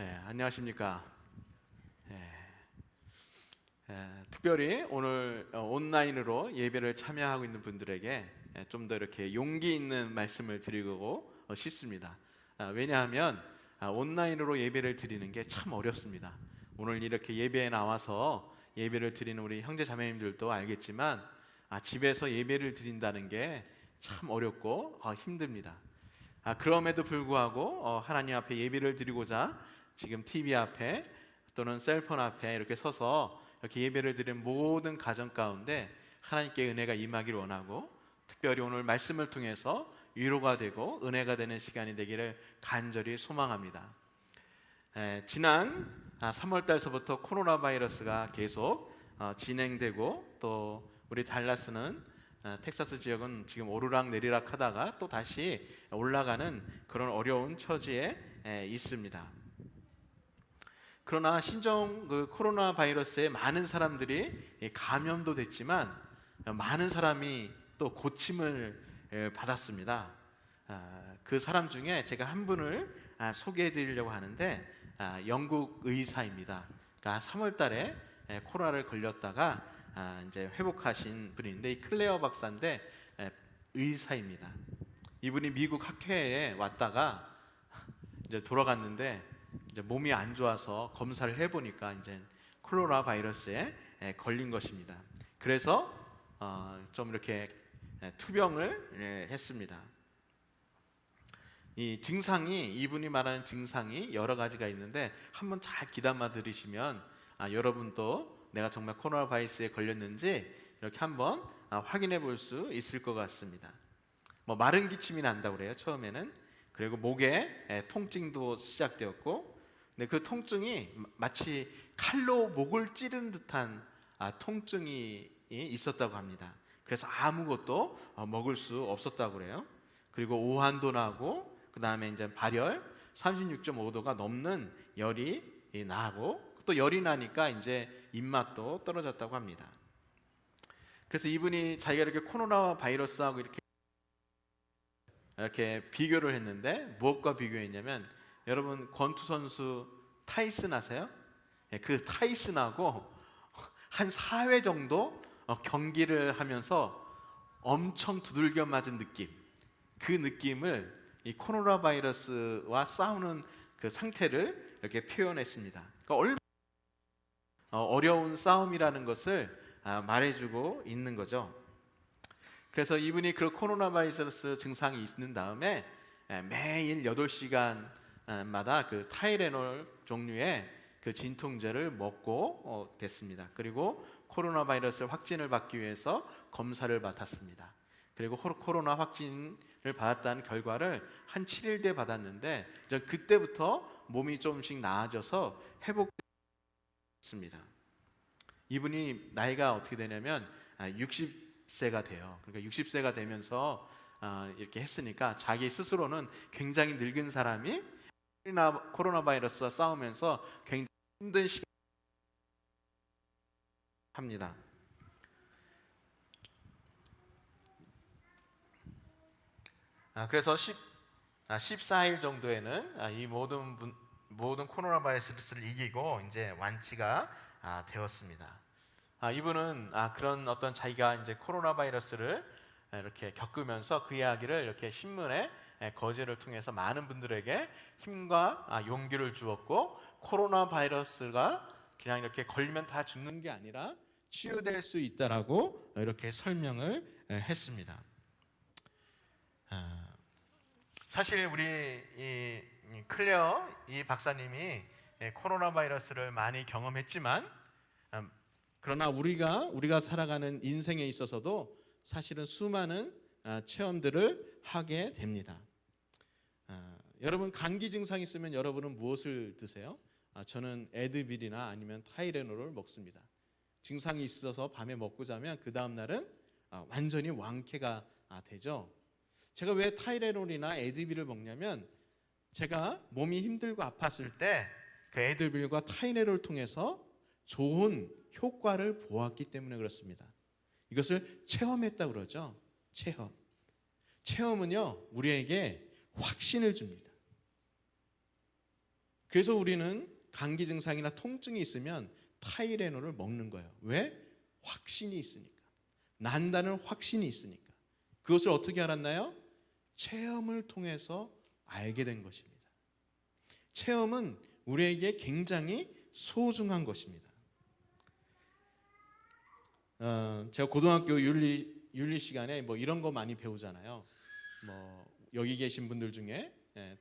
안녕하십니까. 특별히 오늘 온라인으로 예배를 참여하고 있는 분들에게 좀 더 이렇게 용기 있는 말씀을 드리고 싶습니다. 왜냐하면 온라인으로 예배를 드리는 게 참 어렵습니다. 오늘 이렇게 예배에 나와서 예배를 드리는 우리 형제 자매님들도 알겠지만 집에서 예배를 드린다는 게 참 어렵고 힘듭니다. 그럼에도 불구하고 하나님 앞에 예배를 드리고자 지금 TV 앞에 또는 셀폰 앞에 이렇게 서서 이렇게 예배를 드리는 모든 가정 가운데 하나님께 은혜가 임하기를 원하고, 특별히 오늘 말씀을 통해서 위로가 되고 은혜가 되는 시간이 되기를 간절히 소망합니다. 지난 3월 달서부터 코로나 바이러스가 계속 진행되고, 또 우리 달라스는 텍사스 지역은 지금 오르락 내리락 하다가 또 다시 올라가는 그런 어려운 처지에 있습니다. 그러나 신종 코로나 바이러스에 많은 사람들이 감염도 됐지만 많은 사람이 또 고침을 받았습니다. 그 사람 중에 제가 한 분을 소개해 드리려고 하는데, 영국 의사입니다. 그러니까 3월 달에 코로나를 걸렸다가 이제 회복하신 분인데, 이 클레어 박사인데 의사입니다. 이분이 미국 학회에 왔다가 이제 돌아갔는데 이제 몸이 안 좋아서 검사를 해보니까 이제 코로나 바이러스에 걸린 것입니다. 그래서 좀 이렇게 투병을 했습니다. 이 증상이, 이분이 말하는 증상이 여러 가지가 있는데 한번 잘 귀담아 들으시면 여러분도 내가 정말 코로나 바이러스에 걸렸는지 이렇게 한번 확인해 볼 수 있을 것 같습니다. 마른 기침이 난다고 그래요, 처음에는. 그리고 목에 통증도 시작되었고, 근데 그 통증이 마치 칼로 목을 찌르는 듯한 통증이 있었다고 합니다. 그래서 아무것도 먹을 수 없었다고 그래요. 그리고 오한도 나고, 그 다음에 이제 발열 36.5도가 넘는 열이 나고, 또 열이 나니까 이제 입맛도 떨어졌다고 합니다. 그래서 이분이 자기가 이렇게 코로나 바이러스하고 이렇게 비교를 했는데, 무엇과 비교했냐면, 여러분 권투 선수 타이슨 아세요? 그 타이슨하고 한 4회 정도 경기를 하면서 엄청 두들겨 맞은 느낌, 그 느낌을 이 코로나 바이러스와 싸우는 그 상태를 이렇게 표현했습니다. 그러니까 어려운 싸움이라는 것을 말해주고 있는 거죠. 그래서 이분이 그 코로나 바이러스 증상이 있는 다음에 매일 8시간마다 그 타이레놀 종류의 그 진통제를 먹고 됐습니다. 그리고 코로나 바이러스 확진을 받기 위해서 검사를 받았습니다. 그리고 코로나 확진을 받았다는 결과를 한 7일 뒤에 받았는데, 그때부터 몸이 조금씩 나아져서 회복했습니다. 이분이 나이가 어떻게 되냐면 60세가 돼요. 그러니까 60세가 되면서 이렇게 했으니까 자기 스스로는 굉장히 늙은 사람이 코로나 바이러스와 싸우면서 굉장히 힘든 시간을 합니다. 그래서 14일 정도에는 이 모든 코로나 바이러스를 이기고 이제 완치가 되었습니다. 이분은 그런 어떤 자기가 이제 코로나 바이러스를 이렇게 겪으면서 그 이야기를 이렇게 신문에 거제를 통해서 많은 분들에게 힘과 용기를 주었고, 코로나 바이러스가 그냥 이렇게 걸리면 다 죽는 게 아니라 치유될 수 있다라고 이렇게 설명을 했습니다. 사실 우리 이 클레어 이 박사님이 코로나 바이러스를 많이 경험했지만, 그러나 우리가 살아가는 인생에 있어서도 사실은 수많은 체험들을 하게 됩니다. 여러분 감기 증상이 있으면 여러분은 무엇을 드세요? 저는 에드빌이나 아니면 타이레놀을 먹습니다. 증상이 있어서 밤에 먹고 자면 그 다음 날은 완전히 완쾌가 되죠. 제가 왜 타이레놀이나 에드빌을 먹냐면, 제가 몸이 힘들고 아팠을 때 그 에드빌과 타이레놀을 통해서 좋은 효과를 보았기 때문에 그렇습니다. 이것을 체험했다고 그러죠. 체험은요 우리에게 확신을 줍니다. 그래서 우리는 감기 증상이나 통증이 있으면 타이레놀을 먹는 거예요. 왜? 확신이 있으니까. 난다는 확신이 있으니까. 그것을 어떻게 알았나요? 체험을 통해서 알게 된 것입니다. 체험은 우리에게 굉장히 소중한 것입니다. 제가 고등학교 윤리 시간에 뭐 이런 거 많이 배우잖아요. 뭐 여기 계신 분들 중에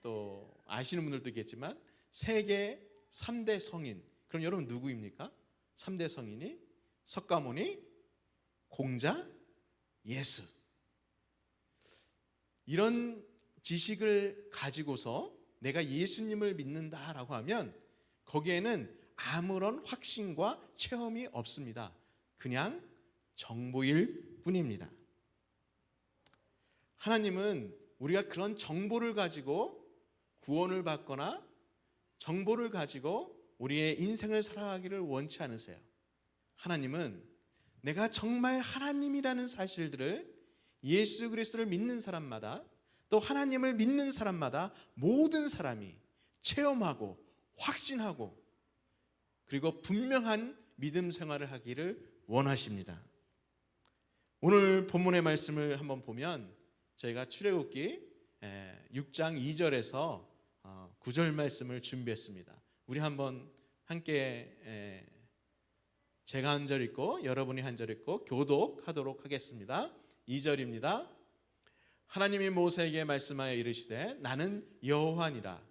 또 아시는 분들도 있겠지만 세계 3대 성인. 그럼 여러분 누구입니까? 3대 성인이 석가모니, 공자, 예수. 이런 지식을 가지고서 내가 예수님을 믿는다라고 하면 거기에는 아무런 확신과 체험이 없습니다. 그냥 정보일 뿐입니다. 하나님은 우리가 그런 정보를 가지고 구원을 받거나 정보를 가지고 우리의 인생을 살아가기를 원치 않으세요. 하나님은 내가 정말 하나님이라는 사실들을 예수 그리스도를 믿는 사람마다 또 하나님을 믿는 사람마다 모든 사람이 체험하고 확신하고 그리고 분명한 믿음 생활을 하기를 원하십니다. 오늘 본문의 말씀을 한번 보면 저희가 출애굽기 6장 2절에서 9절 말씀을 준비했습니다. 우리 한번 함께 제가 한 절 읽고 여러분이 한 절 읽고 교독하도록 하겠습니다. 2절입니다. 하나님이 모세에게 말씀하여 이르시되 나는 여호와니라.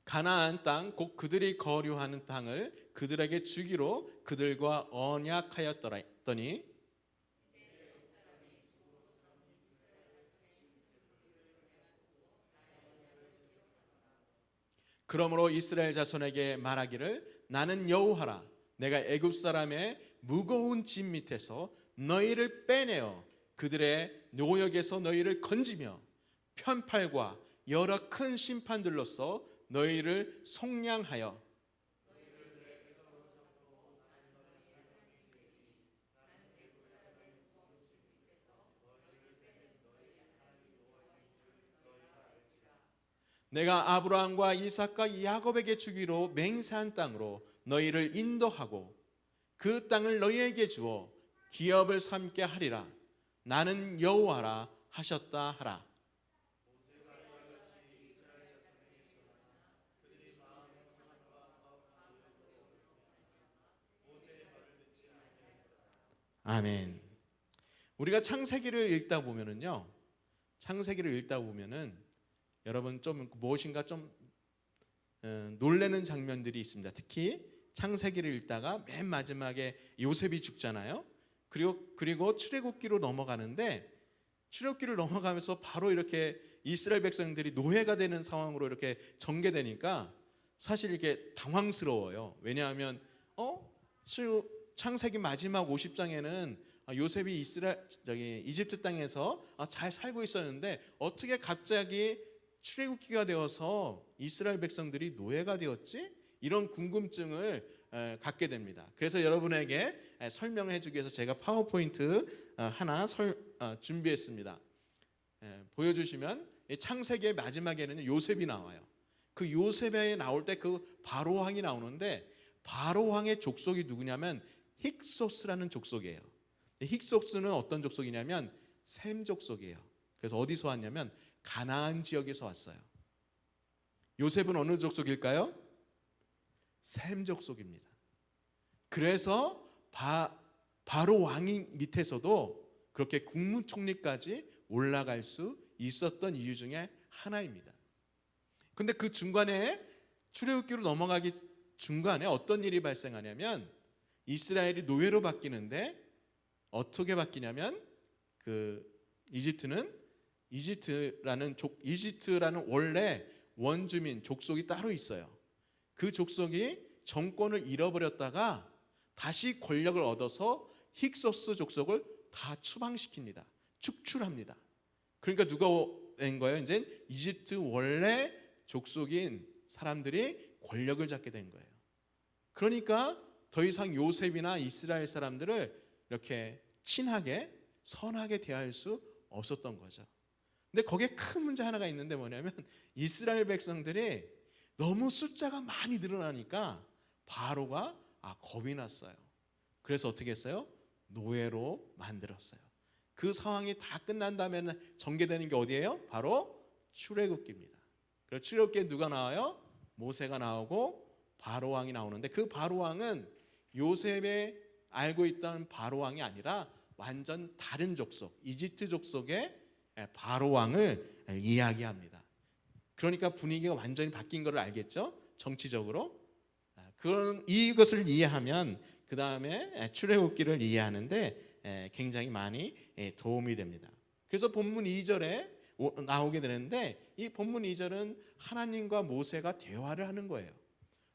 가나안 땅 곧 그들이 거류하는 땅을 그들에게 주기로 그들과 언약하였더니 그러므로 이스라엘 자손에게 말하기를 나는 여호와라. 내가 애굽 사람의 무거운 짐 밑에서 너희를 빼내어 그들의 노역에서 너희를 건지며 편팔과 여러 큰 심판들로서 너희를 속량하여 내가 아브라함과 이삭과 야곱에게 주기로 맹세한 땅으로 너희를 인도하고 그 땅을 너희에게 주어 기업을 삼게 하리라. 나는 여호와라 하셨다 하라. 아멘. 우리가 창세기를 읽다 보면은요. 창세기를 읽다 보면은 여러분 좀 무엇인가 좀 놀라는 장면들이 있습니다. 특히 창세기를 읽다가 맨 마지막에 요셉이 죽잖아요. 그리고 출애굽기로 넘어가는데 출애굽기를 넘어가면서 바로 이렇게 이스라엘 백성들이 노예가 되는 상황으로 이렇게 전개되니까 사실 이게 당황스러워요. 왜냐하면 창세기 마지막 50장에는 요셉이 이집트 땅에서 잘 살고 있었는데 어떻게 갑자기 출애굽기가 되어서 이스라엘 백성들이 노예가 되었지? 이런 궁금증을 갖게 됩니다. 그래서 여러분에게 설명을 해주기 위해서 제가 파워포인트 하나 준비했습니다. 보여주시면 창세기의 마지막에는 요셉이 나와요. 그 요셉에 나올 때 그 바로 왕이 나오는데 바로 왕의 족속이 누구냐면 힉소스라는 족속이에요. 힉소스는 어떤 족속이냐면 셈 족속이에요. 그래서 어디서 왔냐면 가나안 지역에서 왔어요. 요셉은 어느 족속일까요? 셈 족속입니다. 그래서 바로 왕이 밑에서도 그렇게 국무총리까지 올라갈 수 있었던 이유 중에 하나입니다. 근데 그 중간에 출애굽기로 넘어가기 중간에 어떤 일이 발생하냐면 이스라엘이 노예로 바뀌는데 어떻게 바뀌냐면 그 이집트라는 원래 원주민 족속이 따로 있어요. 그 족속이 정권을 잃어버렸다가 다시 권력을 얻어서 힉소스 족속을 다 추방시킵니다. 축출합니다. 그러니까 누가 된 거예요? 이제 이집트 원래 족속인 사람들이 권력을 잡게 된 거예요. 그러니까 더 이상 요셉이나 이스라엘 사람들을 이렇게 친하게 선하게 대할 수 없었던 거죠. 근데 거기에 큰 문제 하나가 있는데 뭐냐면 이스라엘 백성들이 너무 숫자가 많이 늘어나니까 바로가 겁이 났어요. 그래서 어떻게 했어요? 노예로 만들었어요. 그 상황이 다 끝난 다음에 전개되는 게 어디예요? 바로 출애굽기입니다. 그래서 출애굽기에 누가 나와요? 모세가 나오고 바로 왕이 나오는데 그 바로 왕은 요셉의 알고 있던 바로 왕이 아니라 완전 다른 족속, 이집트 족속의 바로 왕을 이야기합니다. 그러니까 분위기가 완전히 바뀐 것을 알겠죠? 정치적으로. 그런 이것을 이해하면 그 다음에 출애굽기를 이해하는데 굉장히 많이 도움이 됩니다. 그래서 본문 2절에 나오게 되는데 이 본문 2절은 하나님과 모세가 대화를 하는 거예요.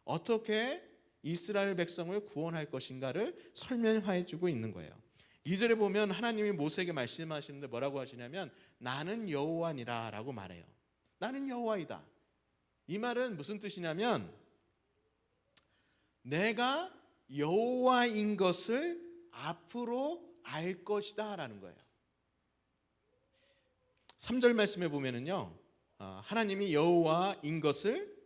어떻게 이스라엘 백성을 구원할 것인가를 설명해 주고 있는 거예요. 2절에 보면 하나님이 모세에게 말씀하시는데 뭐라고 하시냐면 나는 여호와니라 라고 말해요. 나는 여호와이다. 이 말은 무슨 뜻이냐면 내가 여호와인 것을 앞으로 알 것이다 라는 거예요. 3절 말씀에 보면은요 하나님이 여호와인 것을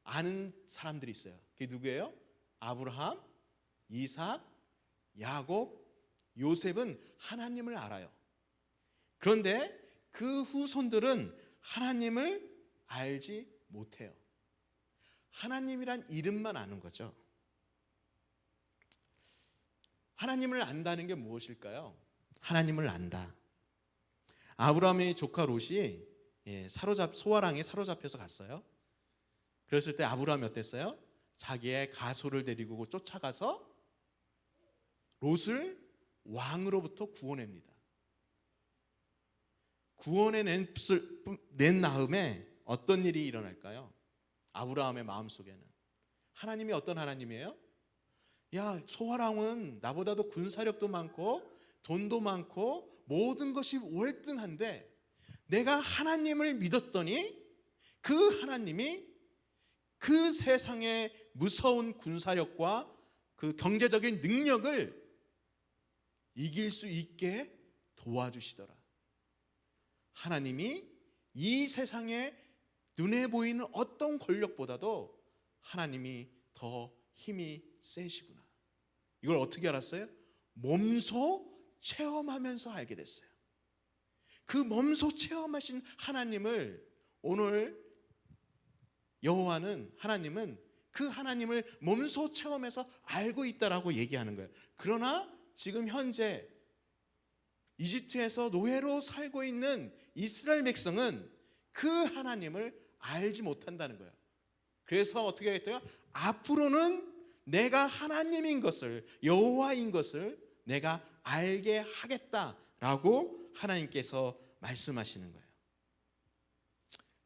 아는 사람들이 있어요. 그게 누구예요? 아브라함, 이삭, 야곱, 요셉은 하나님을 알아요. 그런데 그 후손들은 하나님을 알지 못해요. 하나님이란 이름만 아는 거죠. 하나님을 안다는 게 무엇일까요? 하나님을 안다. 아브라함의 조카 롯이 소아랑에 사로잡혀서 갔어요. 그랬을 때 아브라함이 어땠어요? 자기의 가소를 데리고 쫓아가서 롯을 왕으로부터 구원합니다. 구원해 낸 다음에 어떤 일이 일어날까요? 아브라함의 마음속에는 하나님이 어떤 하나님이에요? 야, 소아랑은 나보다도 군사력도 많고 돈도 많고 모든 것이 월등한데 내가 하나님을 믿었더니 그 하나님이 그 세상의 무서운 군사력과 그 경제적인 능력을 이길 수 있게 도와주시더라. 하나님이 이 세상에 눈에 보이는 어떤 권력보다도 하나님이 더 힘이 세시구나. 이걸 어떻게 알았어요? 몸소 체험하면서 알게 됐어요. 그 몸소 체험하신 하나님을 오늘 여호와는 하나님은 그 하나님을 몸소 체험해서 알고 있다라고 얘기하는 거예요. 그러나 지금 현재 이집트에서 노예로 살고 있는 이스라엘 백성은 그 하나님을 알지 못한다는 거예요. 그래서 어떻게 하겠대요? 앞으로는 내가 하나님인 것을, 여호와인 것을 내가 알게 하겠다라고 하나님께서 말씀하시는 거예요.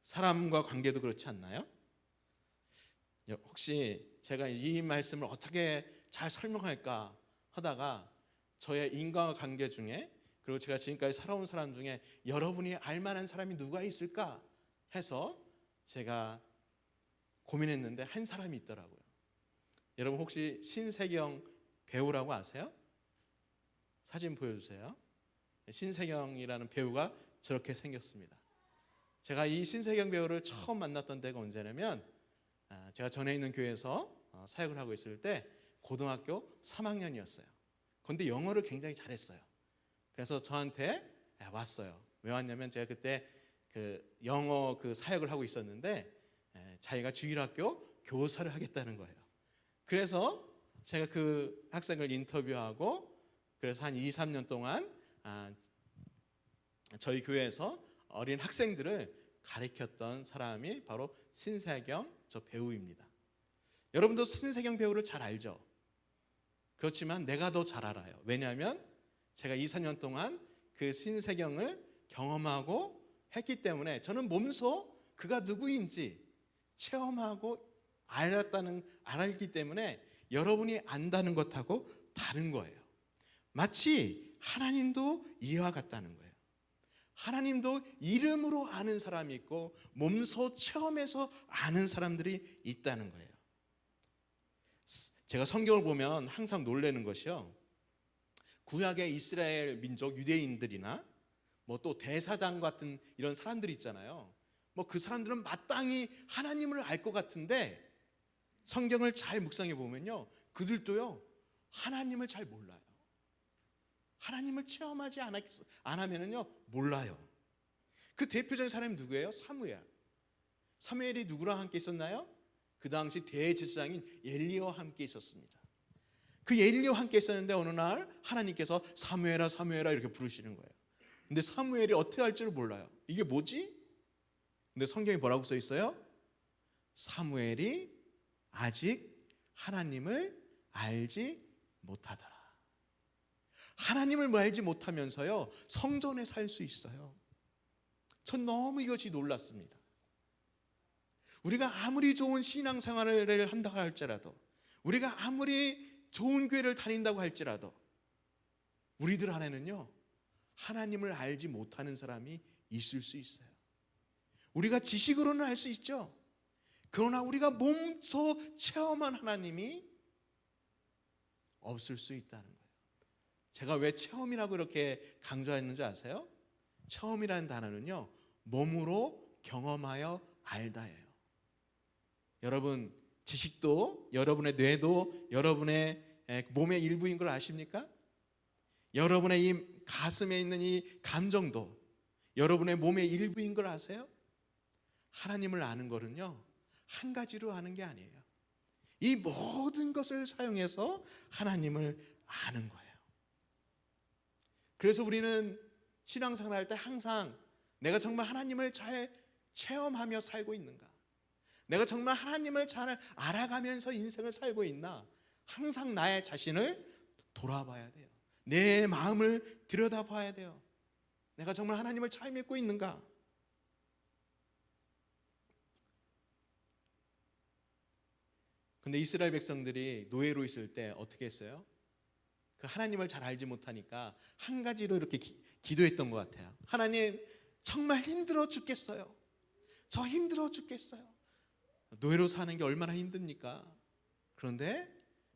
사람과 관계도 그렇지 않나요? 혹시 제가 이 말씀을 어떻게 잘 설명할까 하다가 저의 인간관계 중에 그리고 제가 지금까지 살아온 사람 중에 여러분이 알만한 사람이 누가 있을까 해서 제가 고민했는데 한 사람이 있더라고요. 여러분 혹시 신세경 배우라고 아세요? 사진 보여주세요. 신세경이라는 배우가 저렇게 생겼습니다. 제가 이 신세경 배우를 처음 만났던 때가 언제냐면 제가 전에 있는 교회에서 사역을 하고 있을 때 고등학교 3학년이었어요. 그런데 영어를 굉장히 잘했어요. 그래서 저한테 왔어요. 왜 왔냐면 제가 그때 그 영어 그 사역을 하고 있었는데 자기가 주일학교 교사를 하겠다는 거예요. 그래서 제가 그 학생을 인터뷰하고 그래서 한 2, 3년 동안 저희 교회에서 어린 학생들을 가르쳤던 사람이 바로 신세경 저 배우입니다. 여러분도 신세경 배우를 잘 알죠? 그렇지만 내가 더 잘 알아요. 왜냐하면 제가 2, 4년 동안 그 신세경을 경험하고 했기 때문에 저는 몸소 그가 누구인지 체험하고 알았기 때문에 여러분이 안다는 것하고 다른 거예요. 마치 하나님도 이와 같다는 거예요. 하나님도 이름으로 아는 사람이 있고 몸소 체험해서 아는 사람들이 있다는 거예요. 제가 성경을 보면 항상 놀라는 것이요. 구약의 이스라엘 민족 유대인들이나 뭐 또 대사장 같은 이런 사람들이 있잖아요. 뭐 그 사람들은 마땅히 하나님을 알 것 같은데 성경을 잘 묵상해 보면요, 그들도요 하나님을 잘 몰라요. 하나님을 체험하지 않으면요 몰라요. 그 대표적인 사람이 누구예요? 사무엘. 사무엘이 누구랑 함께 있었나요? 그 당시 대제사장인 엘리야와 함께 있었습니다. 그 엘리야와 함께 있었는데 어느 날 하나님께서 사무엘아 사무엘아 이렇게 부르시는 거예요. 근데 사무엘이 어떻게 할 줄 몰라요. 이게 뭐지? 근데 성경에 뭐라고 써 있어요? 사무엘이 아직 하나님을 알지 못하더라. 하나님을 알지 못하면서요 성전에 살 수 있어요. 전 너무 이것이 놀랐습니다. 우리가 아무리 좋은 신앙생활을 한다고 할지라도, 우리가 아무리 좋은 교회를 다닌다고 할지라도 우리들 안에는요 하나님을 알지 못하는 사람이 있을 수 있어요. 우리가 지식으로는 알 수 있죠. 그러나 우리가 몸소 체험한 하나님이 없을 수 있다는 거예요. 제가 왜 체험이라고 이렇게 강조했는지 아세요? 체험이라는 단어는요 몸으로 경험하여 알다예요. 여러분 지식도 여러분의 뇌도 여러분의 몸의 일부인 걸 아십니까? 여러분의 이 가슴에 있는 이 감정도 여러분의 몸의 일부인 걸 아세요? 하나님을 아는 거는요 한 가지로 아는 게 아니에요. 이 모든 것을 사용해서 하나님을 아는 거예요. 그래서 우리는 신앙생활 할 때 항상 내가 정말 하나님을 잘 체험하며 살고 있는가, 내가 정말 하나님을 잘 알아가면서 인생을 살고 있나, 항상 나의 자신을 돌아봐야 돼요. 내 마음을 들여다봐야 돼요. 내가 정말 하나님을 잘 믿고 있는가. 근데 이스라엘 백성들이 노예로 있을 때 어떻게 했어요? 그 하나님을 잘 알지 못하니까 한 가지로 이렇게 기도했던 것 같아요. 하나님 정말 힘들어 죽겠어요. 저 힘들어 죽겠어요. 노예로 사는 게 얼마나 힘듭니까? 그런데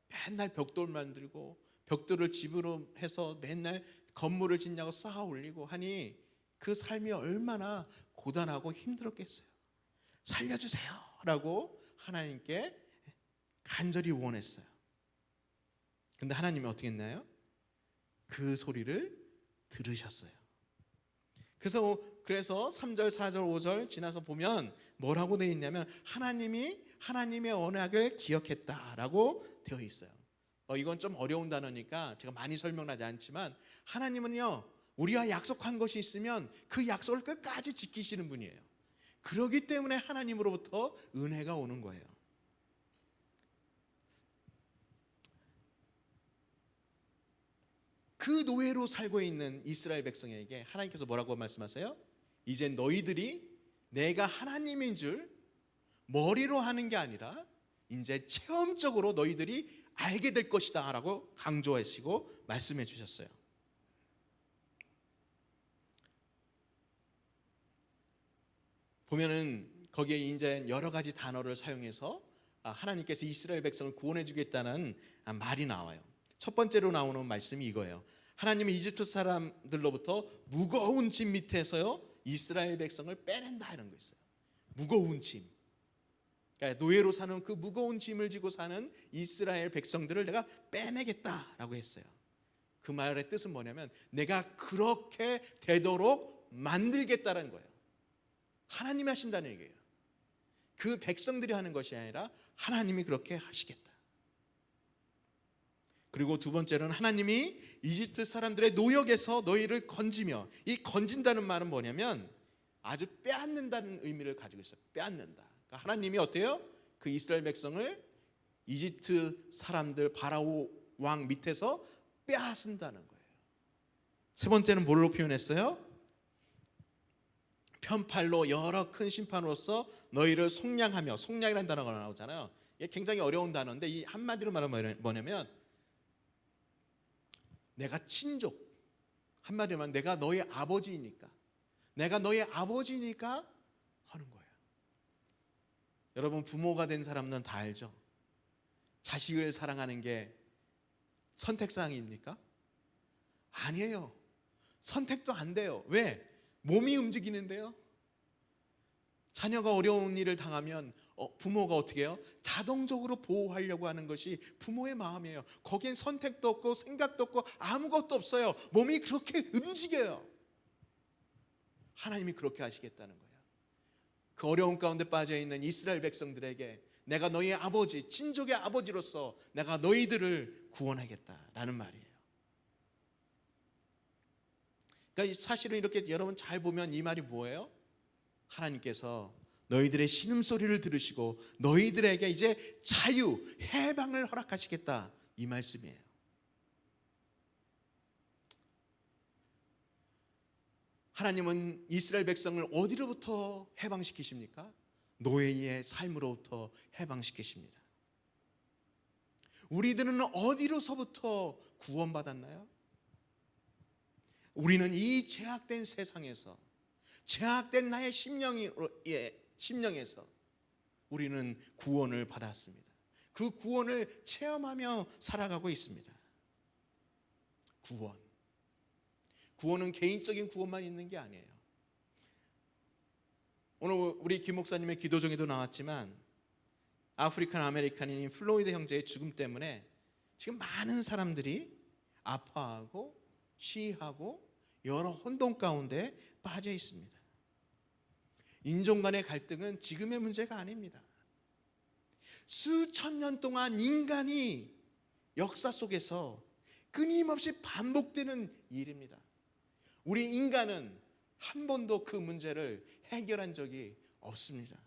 맨날 벽돌 만들고 벽돌을 집으로 해서 맨날 건물을 짓냐고 쌓아 올리고 하니 그 삶이 얼마나 고단하고 힘들었겠어요. 살려주세요 라고 하나님께 간절히 원했어요. 근데 하나님이 어떻게 했나요? 그 소리를 들으셨어요. 그래서 3절, 4절, 5절 지나서 보면 뭐라고 되어 있냐면 하나님이 하나님의 언약을 기억했다라고 되어 있어요. 이건 좀 어려운 단어니까 제가 많이 설명하지 않지만 하나님은요 우리와 약속한 것이 있으면 그 약속을 끝까지 지키시는 분이에요. 그렇기 때문에 하나님으로부터 은혜가 오는 거예요. 그 노예로 살고 있는 이스라엘 백성에게 하나님께서 뭐라고 말씀하세요? 이제 너희들이 내가 하나님인 줄 머리로 하는 게 아니라 이제 체험적으로 너희들이 알게 될 것이다 라고 강조하시고 말씀해 주셨어요. 보면은 거기에 이제 여러 가지 단어를 사용해서 하나님께서 이스라엘 백성을 구원해 주겠다는 말이 나와요. 첫 번째로 나오는 말씀이 이거예요. 하나님은 이집트 사람들로부터 무거운 짐 밑에서요 이스라엘 백성을 빼낸다 이런 거 있어요. 무거운 짐. 그러니까 노예로 사는 그 무거운 짐을 지고 사는 이스라엘 백성들을 내가 빼내겠다라고 했어요. 그 말의 뜻은 뭐냐면 내가 그렇게 되도록 만들겠다는 거예요. 하나님이 하신다는 얘기예요. 그 백성들이 하는 것이 아니라 하나님이 그렇게 하시겠다. 그리고 두 번째로는 하나님이 이집트 사람들의 노역에서 너희를 건지며, 이 건진다는 말은 뭐냐면 아주 빼앗는다는 의미를 가지고 있어요. 빼앗는다. 그러니까 하나님이 어때요? 그 이스라엘 백성을 이집트 사람들 바라오 왕 밑에서 빼앗는다는 거예요. 세 번째는 뭘로 표현했어요? 편팔로 여러 큰 심판으로서 너희를 속량하며, 속량이라는 단어가 나오잖아요. 이게 굉장히 어려운 단어인데 이 한마디로 말하면 뭐냐면 내가 친족, 한마디로 말하면 내가 너의 아버지이니까, 내가 너의 아버지니까 하는 거예요. 여러분 부모가 된 사람은 다 알죠? 자식을 사랑하는 게 선택사항입니까? 아니에요. 선택도 안 돼요. 왜? 몸이 움직이는데요. 자녀가 어려운 일을 당하면 부모가 어떻게 해요? 자동적으로 보호하려고 하는 것이 부모의 마음이에요. 거기엔 선택도 없고 생각도 없고 아무것도 없어요. 몸이 그렇게 움직여요. 하나님이 그렇게 하시겠다는 거예요. 그 어려운 가운데 빠져있는 이스라엘 백성들에게 내가 너희의 아버지, 친족의 아버지로서 내가 너희들을 구원하겠다라는 말이에요. 그러니까 사실은 이렇게 여러분 잘 보면 이 말이 뭐예요? 하나님께서 너희들의 신음소리를 들으시고 너희들에게 이제 자유, 해방을 허락하시겠다 이 말씀이에요. 하나님은 이스라엘 백성을 어디로부터 해방시키십니까? 노예의 삶으로부터 해방시키십니다. 우리들은 어디로서부터 구원받았나요? 우리는 이 죄악된 세상에서, 죄악된 나의 심령에서 우리는 구원을 받았습니다. 그 구원을 체험하며 살아가고 있습니다. 구원은 개인적인 구원만 있는 게 아니에요. 오늘 우리 김 목사님의 기도 중에도 나왔지만 아프리칸 아메리칸인 플로이드 형제의 죽음 때문에 지금 많은 사람들이 아파하고 시위하고 여러 혼돈 가운데 빠져 있습니다. 인종 간의 갈등은 지금의 문제가 아닙니다. 수천 년 동안 인간이 역사 속에서 끊임없이 반복되는 일입니다. 우리 인간은 한 번도 그 문제를 해결한 적이 없습니다.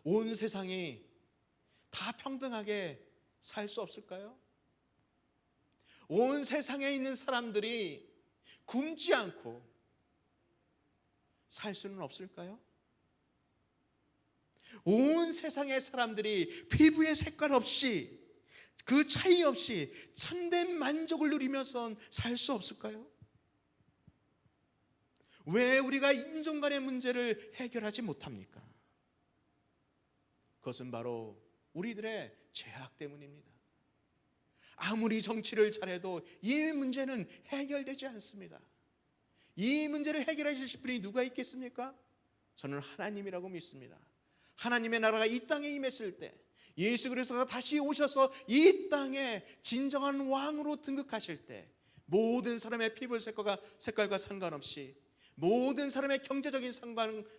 온 세상이 다 평등하게 살 수 없을까요? 온 세상에 있는 사람들이 굶지 않고 살 수는 없을까요? 온 세상의 사람들이 피부의 색깔 없이 그 차이 없이 참된 만족을 누리면서 살 수 없을까요? 왜 우리가 인종 간의 문제를 해결하지 못합니까? 그것은 바로 우리들의 죄악 때문입니다. 아무리 정치를 잘해도 이 문제는 해결되지 않습니다. 이 문제를 해결해 주실 분이 누가 있겠습니까? 저는 하나님이라고 믿습니다. 하나님의 나라가 이 땅에 임했을 때 예수 그리스도가 다시 오셔서 이 땅에 진정한 왕으로 등극하실 때 모든 사람의 피부 색깔과 상관없이 모든 사람의 경제적인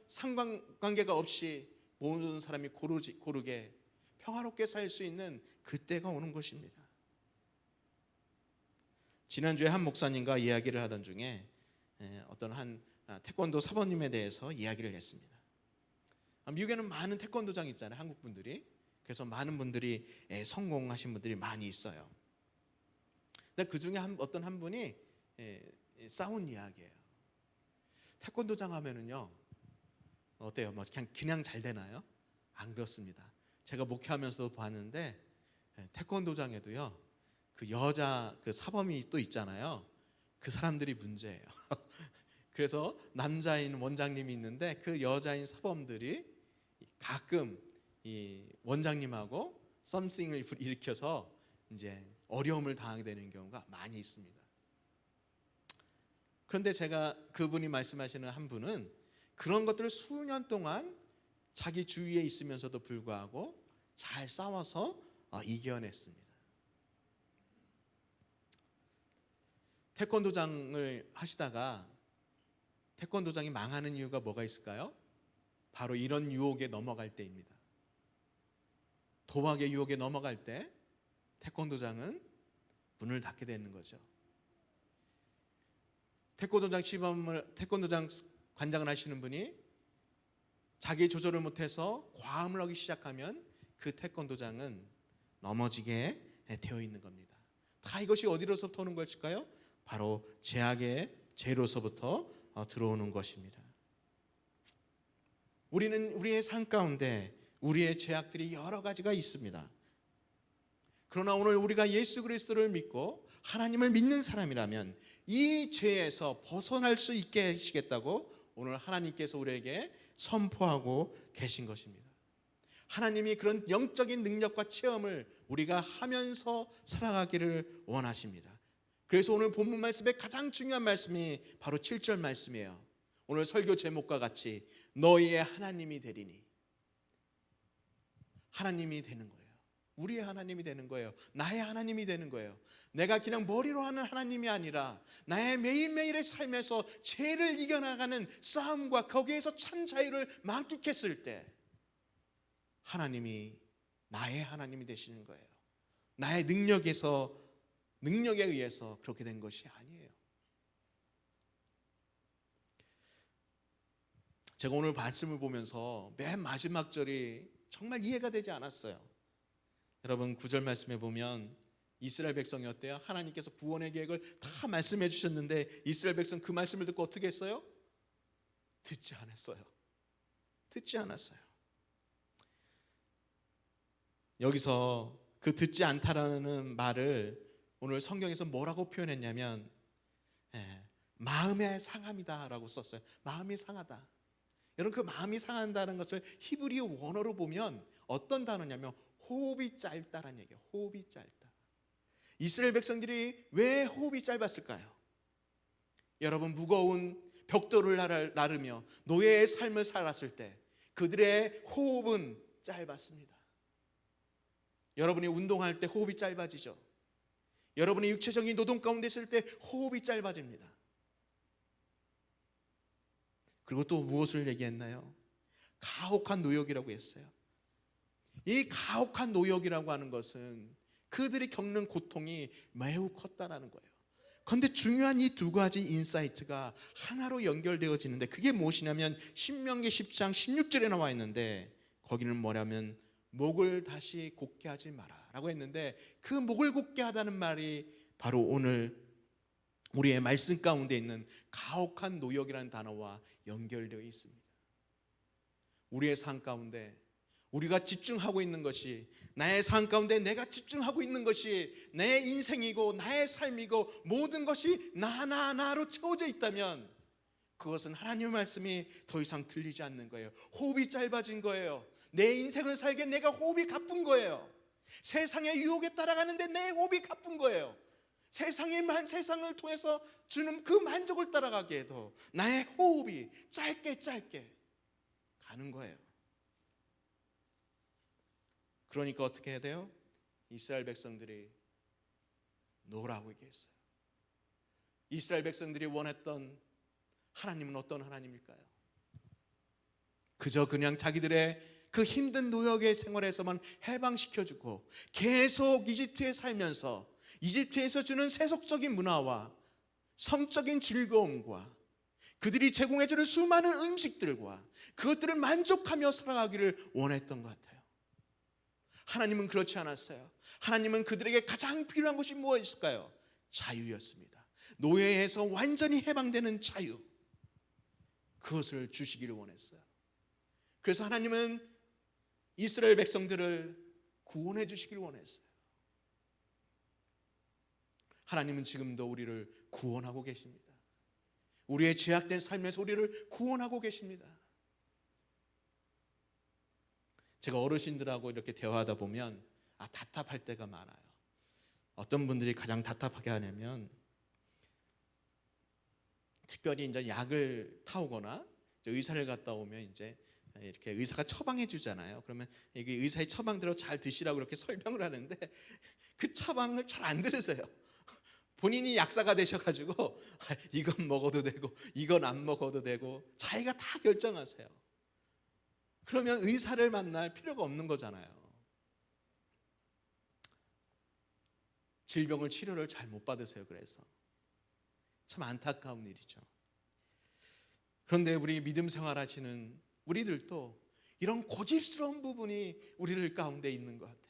상관관계가 없이 모든 사람이 고르게 평화롭게 살 수 있는 그때가 오는 것입니다. 지난주에 한 목사님과 이야기를 하던 중에 어떤 한 태권도 사범님에 대해서 이야기를 했습니다. 미국에는 많은 태권도장 있잖아요, 한국 분들이. 그래서 많은 분들이 성공하신 분들이 많이 있어요. 근데 그 중에 어떤 한 분이 싸운 이야기예요. 태권도장 하면은요, 어때요? 뭐 그냥 잘 되나요? 안 그렇습니다. 제가 목회하면서도 봤는데 태권도장에도요, 그 여자 그 사범이 또 있잖아요. 그 사람들이 문제예요. 그래서 남자인 원장님이 있는데 그 여자인 사범들이 가끔 이 원장님하고 썸씽을 일으켜서 이제 어려움을 당하게 되는 경우가 많이 있습니다. 그런데 제가 그분이 말씀하시는 한 분은 그런 것들을 수년 동안 자기 주위에 있으면서도 불구하고 잘 싸워서 이겨냈습니다. 태권도장을 하시다가 태권도장이 망하는 이유가 뭐가 있을까요? 바로 이런 유혹에 넘어갈 때입니다. 도박의 유혹에 넘어갈 때 태권도장은 문을 닫게 되는 거죠. 태권도장 관장을 하시는 분이 자기 조절을 못해서 과음을 하기 시작하면 그 태권도장은 넘어지게 되어 있는 겁니다. 다 이것이 어디로서부터 오는 것일까요? 바로 죄악의 죄로서부터 들어오는 것입니다. 우리는 우리의 삶 가운데 우리의 죄악들이 여러 가지가 있습니다. 그러나 오늘 우리가 예수 그리스도를 믿고 하나님을 믿는 사람이라면 이 죄에서 벗어날 수 있게 하시겠다고 오늘 하나님께서 우리에게 선포하고 계신 것입니다. 하나님이 그런 영적인 능력과 체험을 우리가 하면서 살아가기를 원하십니다. 그래서 오늘 본문 말씀의 가장 중요한 말씀이 바로 7절 말씀이에요. 오늘 설교 제목과 같이 너희의 하나님이 되리니. 하나님이 되는 거예요. 우리의 하나님이 되는 거예요. 나의 하나님이 되는 거예요. 내가 그냥 머리로 하는 하나님이 아니라 나의 매일매일의 삶에서 죄를 이겨나가는 싸움과 거기에서 참 자유를 만끽했을 때 하나님이 나의 하나님이 되시는 거예요. 나의 능력에 의해서 그렇게 된 것이 아니에요. 제가 오늘 말씀을 보면서 맨 마지막 절이 정말 이해가 되지 않았어요. 여러분 9절 말씀에 보면 이스라엘 백성이 어때요? 하나님께서 구원의 계획을 다 말씀해 주셨는데 이스라엘 백성 그 말씀을 듣고 어떻게 했어요? 듣지 않았어요. 듣지 않았어요. 여기서 그 듣지 않다라는 말을 오늘 성경에서 뭐라고 표현했냐면 마음의 상함이다라고 썼어요. 마음이 상하다. 여러분 그 마음이 상한다는 것을 히브리어 원어로 보면 어떤 단어냐면 호흡이 짧다라는 얘기예요. 호흡이 짧다. 이스라엘 백성들이 왜 호흡이 짧았을까요? 여러분 무거운 벽돌을 나르며 노예의 삶을 살았을 때 그들의 호흡은 짧았습니다. 여러분이 운동할 때 호흡이 짧아지죠. 여러분이 육체적인 노동 가운데 있을 때 호흡이 짧아집니다. 그리고 또 무엇을 얘기했나요? 가혹한 노역이라고 했어요. 이 가혹한 노역이라고 하는 것은 그들이 겪는 고통이 매우 컸다라는 거예요. 그런데 중요한 이 두 가지 인사이트가 하나로 연결되어지는데 그게 무엇이냐면 신명기 10장 16절에 나와 있는데 거기는 뭐냐면 목을 다시 곧게 하지 마라 라고 했는데 그 목을 곧게 하다는 말이 바로 오늘 우리의 말씀 가운데 있는 가혹한 노역이라는 단어와 연결되어 있습니다. 우리의 삶 가운데 우리가 집중하고 있는 것이 나의 삶 가운데 내가 집중하고 있는 것이 내 인생이고 나의 삶이고 모든 것이 나로 채워져 있다면 그것은 하나님의 말씀이 더 이상 들리지 않는 거예요. 호흡이 짧아진 거예요. 내 인생을 살기에 내가 호흡이 가쁜 거예요. 세상의 유혹에 따라가는데 내 호흡이 가쁜 거예요. 세상을 통해서 주는 그 만족을 따라가기에도 나의 호흡이 짧게 가는 거예요. 그러니까 어떻게 해야 돼요? 이스라엘 백성들이 노라고 얘기했어요. 이스라엘 백성들이 원했던 하나님은 어떤 하나님일까요? 그저 그냥 자기들의 그 힘든 노역의 생활에서만 해방시켜주고 계속 이집트에 살면서 이집트에서 주는 세속적인 문화와 성적인 즐거움과 그들이 제공해주는 수많은 음식들과 그것들을 만족하며 살아가기를 원했던 것 같아요. 하나님은 그렇지 않았어요. 하나님은 그들에게 가장 필요한 것이 무엇일까요? 자유였습니다. 노예에서 완전히 해방되는 자유, 그것을 주시기를 원했어요. 그래서 하나님은 이스라엘 백성들을 구원해 주시기를 원했어요. 하나님은 지금도 우리를 구원하고 계십니다. 우리의 죄악된 삶에서 우리를 구원하고 계십니다. 제가 어르신들하고 이렇게 대화하다 보면 답답할 때가 많아요. 어떤 분들이 가장 답답하게 하냐면 특별히 이제 약을 타오거나 의사를 갔다 오면 이제 이렇게 의사가 처방해 주잖아요. 그러면 이게 의사의 처방대로 잘 드시라고 이렇게 설명을 하는데 그 처방을 잘 안 들으세요. 본인이 약사가 되셔가지고 이건 먹어도 되고 이건 안 먹어도 되고 자기가 다 결정하세요. 그러면 의사를 만날 필요가 없는 거잖아요. 질병을 치료를 잘 못 받으세요. 그래서 참 안타까운 일이죠. 그런데 우리 믿음 생활하시는 우리들도 이런 고집스러운 부분이 우리들 가운데 있는 것 같아요.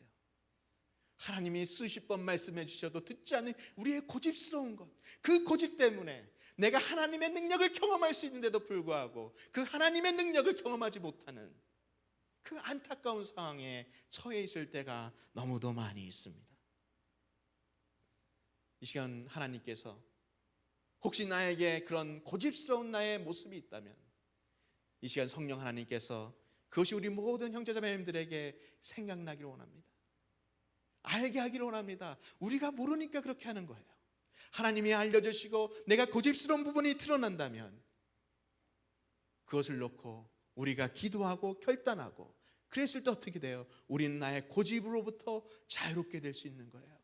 하나님이 수십 번 말씀해 주셔도 듣지 않는 우리의 고집스러운 것, 그 고집 때문에 내가 하나님의 능력을 경험할 수 있는데도 불구하고 그 하나님의 능력을 경험하지 못하는 그 안타까운 상황에 처해 있을 때가 너무도 많이 있습니다. 이 시간 하나님께서 혹시 나에게 그런 고집스러운 나의 모습이 있다면 이 시간 성령 하나님께서 그것이 우리 모든 형제자매님들에게 생각나기를 원합니다. 알게 하기를 원합니다. 우리가 모르니까 그렇게 하는 거예요. 하나님이 알려주시고 내가 고집스러운 부분이 드러난다면 그것을 놓고 우리가 기도하고 결단하고 그랬을 때 어떻게 돼요? 우리는 나의 고집으로부터 자유롭게 될 수 있는 거예요.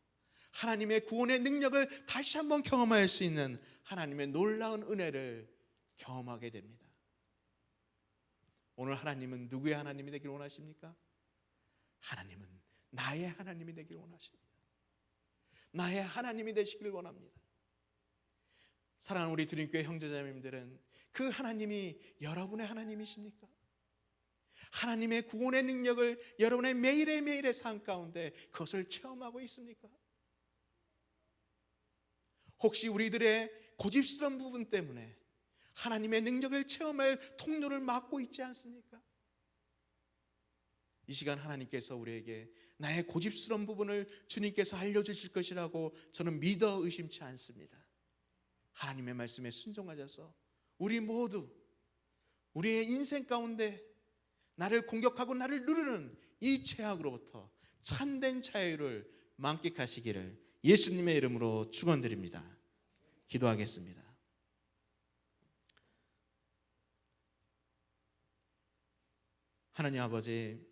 하나님의 구원의 능력을 다시 한번 경험할 수 있는 하나님의 놀라운 은혜를 경험하게 됩니다. 오늘 하나님은 누구의 하나님이 되기를 원하십니까? 하나님은 나의 하나님이 되기를 원하십니다. 나의 하나님이 되시길 원합니다. 사랑하는 우리 드림교회 형제자매님들은 그 하나님이 여러분의 하나님이십니까? 하나님의 구원의 능력을 여러분의 매일의 삶 가운데 그것을 체험하고 있습니까? 혹시 우리들의 고집스러운 부분 때문에 하나님의 능력을 체험할 통로를 막고 있지 않습니까? 이 시간 하나님께서 우리에게 나의 고집스러운 부분을 주님께서 알려주실 것이라고 저는 믿어 의심치 않습니다. 하나님의 말씀에 순종하셔서 우리 모두 우리의 인생 가운데 나를 공격하고 나를 누르는 이 죄악으로부터 참된 자유를 만끽하시기를 예수님의 이름으로 축원드립니다. 기도하겠습니다. 하나님 아버지,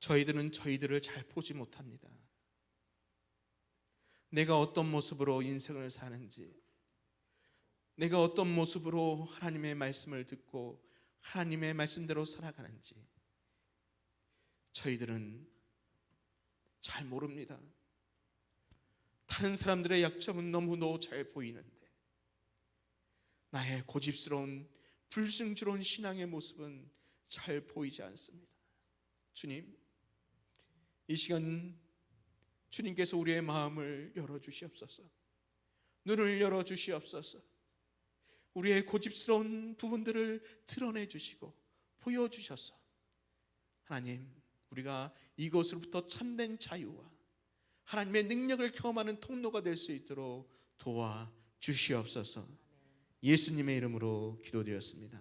저희들은 저희들을 잘 보지 못합니다. 내가 어떤 모습으로 인생을 사는지, 내가 어떤 모습으로 하나님의 말씀을 듣고 하나님의 말씀대로 살아가는지 저희들은 잘 모릅니다. 다른 사람들의 약점은 너무도 잘 보이는데 나의 고집스러운 불순종스러운 신앙의 모습은 잘 보이지 않습니다. 주님, 이 시간 주님께서 우리의 마음을 열어주시옵소서. 눈을 열어주시옵소서. 우리의 고집스러운 부분들을 드러내주시고 보여주셔서 하나님, 우리가 이것으로부터 참된 자유와 하나님의 능력을 경험하는 통로가 될 수 있도록 도와주시옵소서. 예수님의 이름으로 기도드렸습니다.